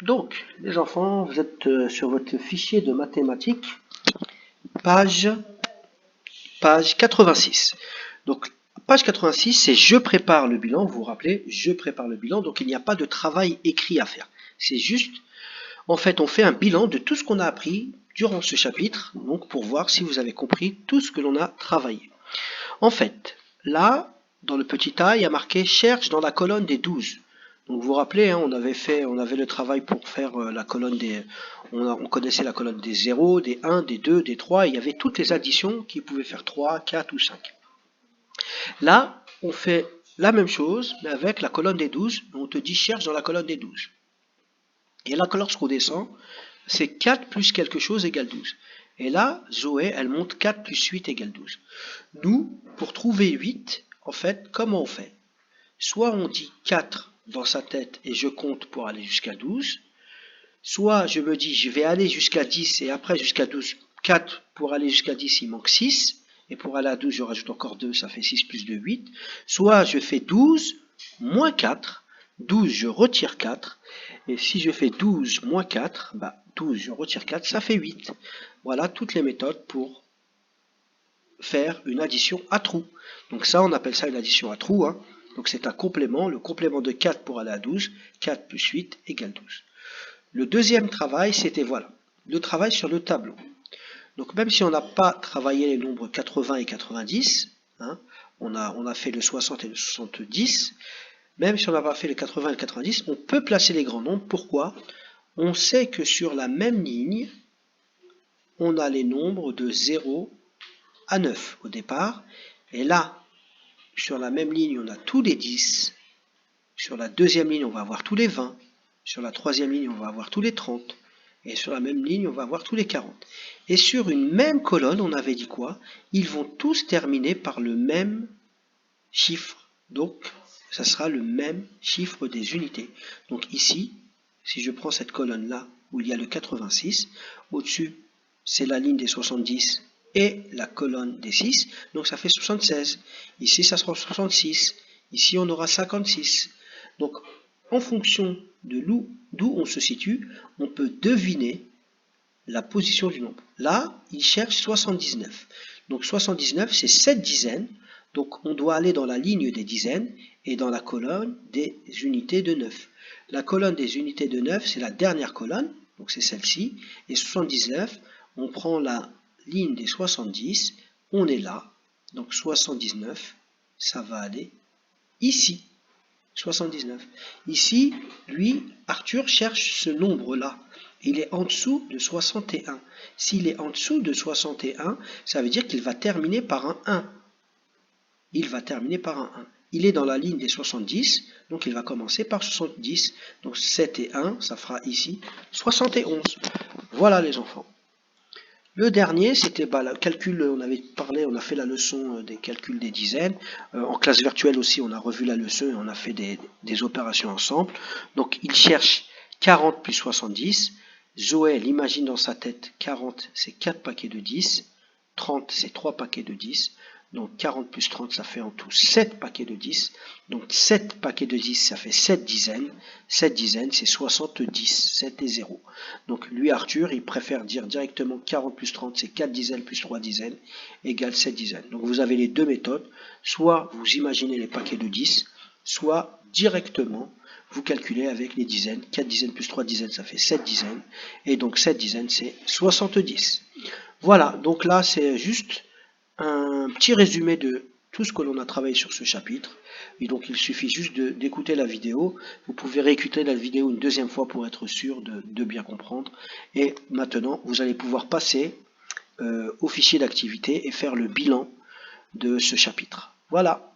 Donc, les enfants, vous êtes sur votre fichier de mathématiques, page 86. Donc, page 86, c'est je prépare le bilan. Vous vous rappelez, je prépare le bilan. Donc, il n'y a pas de travail écrit à faire. C'est juste, en fait, on fait un bilan de tout ce qu'on a appris durant ce chapitre, donc pour voir si vous avez compris tout ce que l'on a travaillé. En fait, là, dans le petit A, il y a marqué cherche dans la colonne des 12. Donc vous vous rappelez, hein, on avait le travail pour faire la colonne des... On connaissait la colonne des 0, des 1, des 2, des 3, et il y avait toutes les additions qui pouvaient faire 3, 4 ou 5. Là, on fait la même chose, mais avec la colonne des 12, on te dit cherche dans la colonne des 12. Et là, lorsqu'on descend, c'est 4 plus quelque chose égale 12. Et là, Zoé, elle monte 4 plus 8 égale 12. Nous, pour trouver 8, en fait, comment on fait? Soit on dit 4 dans sa tête et je compte pour aller jusqu'à 12, soit je me dis je vais aller jusqu'à 10 et après jusqu'à 12, 4 pour aller jusqu'à 10, il manque 6, et pour aller à 12, je rajoute encore 2, ça fait 6 plus 2, 8, soit je fais 12 moins 4, 12 je retire 4, et si je fais 12 moins 4, 12 je retire 4, ça fait 8. Voilà toutes les méthodes pour faire une addition à trous. Donc ça, on appelle ça une addition à trous, hein. Donc c'est un complément, le complément de 4 pour aller à 12, 4 plus 8 égale 12. Le deuxième travail, c'était voilà, le travail sur le tableau. Donc même si on n'a pas travaillé les nombres 80 et 90, hein, on a fait le 60 et le 70, même si on n'a pas fait les 80 et le 90, on peut placer les grands nombres. Pourquoi? On sait que sur la même ligne, on a les nombres de 0 à 9 au départ, et là, sur la même ligne, on a tous les 10, sur la deuxième ligne, on va avoir tous les 20, sur la troisième ligne, on va avoir tous les 30, et sur la même ligne, on va avoir tous les 40. Et sur une même colonne, on avait dit quoi? Ils vont tous terminer par le même chiffre, donc ça sera le même chiffre des unités. Donc ici, si je prends cette colonne-là, où il y a le 86, au-dessus, c'est la ligne des 70, et la colonne des 6, donc ça fait 76. Ici, ça sera 66. Ici, on aura 56. Donc, en fonction de d'où on se situe, on peut deviner la position du nombre. Là, il cherche 79. Donc, 79, c'est 7 dizaines. Donc, on doit aller dans la ligne des dizaines et dans la colonne des unités de 9. La colonne des unités de 9, c'est la dernière colonne, donc c'est celle-ci. Et 79, on prend la ligne des 70, on est là, donc 79, ça va aller ici, 79. Ici, lui, Arthur cherche ce nombre-là, il est en dessous de 61. S'il est en dessous de 61, ça veut dire qu'il va terminer par un 1. Il va terminer par un 1. Il est dans la ligne des 70, donc il va commencer par 70. Donc 7 et 1, ça fera ici 71. Voilà les enfants. Le dernier, c'était le calcul, on avait parlé, on a fait la leçon des calculs des dizaines. En classe virtuelle aussi, on a revu la leçon et on a fait des opérations ensemble. Donc, il cherche 40 plus 70. Zoé, elle imagine dans sa tête 40, c'est 4 paquets de 10. 30, c'est 3 paquets de 10. Donc 40 plus 30, ça fait en tout 7 paquets de 10. Donc 7 paquets de 10, ça fait 7 dizaines. 7 dizaines, c'est 70. 7 et 0. Donc lui, Arthur, il préfère dire directement 40 plus 30, c'est 4 dizaines plus 3 dizaines, égale 7 dizaines. Donc vous avez les deux méthodes. Soit vous imaginez les paquets de 10, soit directement vous calculez avec les dizaines. 4 dizaines plus 3 dizaines, ça fait 7 dizaines. Et donc 7 dizaines, c'est 70. Voilà, donc là, c'est juste un petit résumé de tout ce que l'on a travaillé sur ce chapitre. Et donc il suffit juste d'écouter la vidéo. Vous pouvez réécouter la vidéo une deuxième fois pour être sûr de bien comprendre. Et maintenant, vous allez pouvoir passer au fichier d'activité et faire le bilan de ce chapitre. Voilà.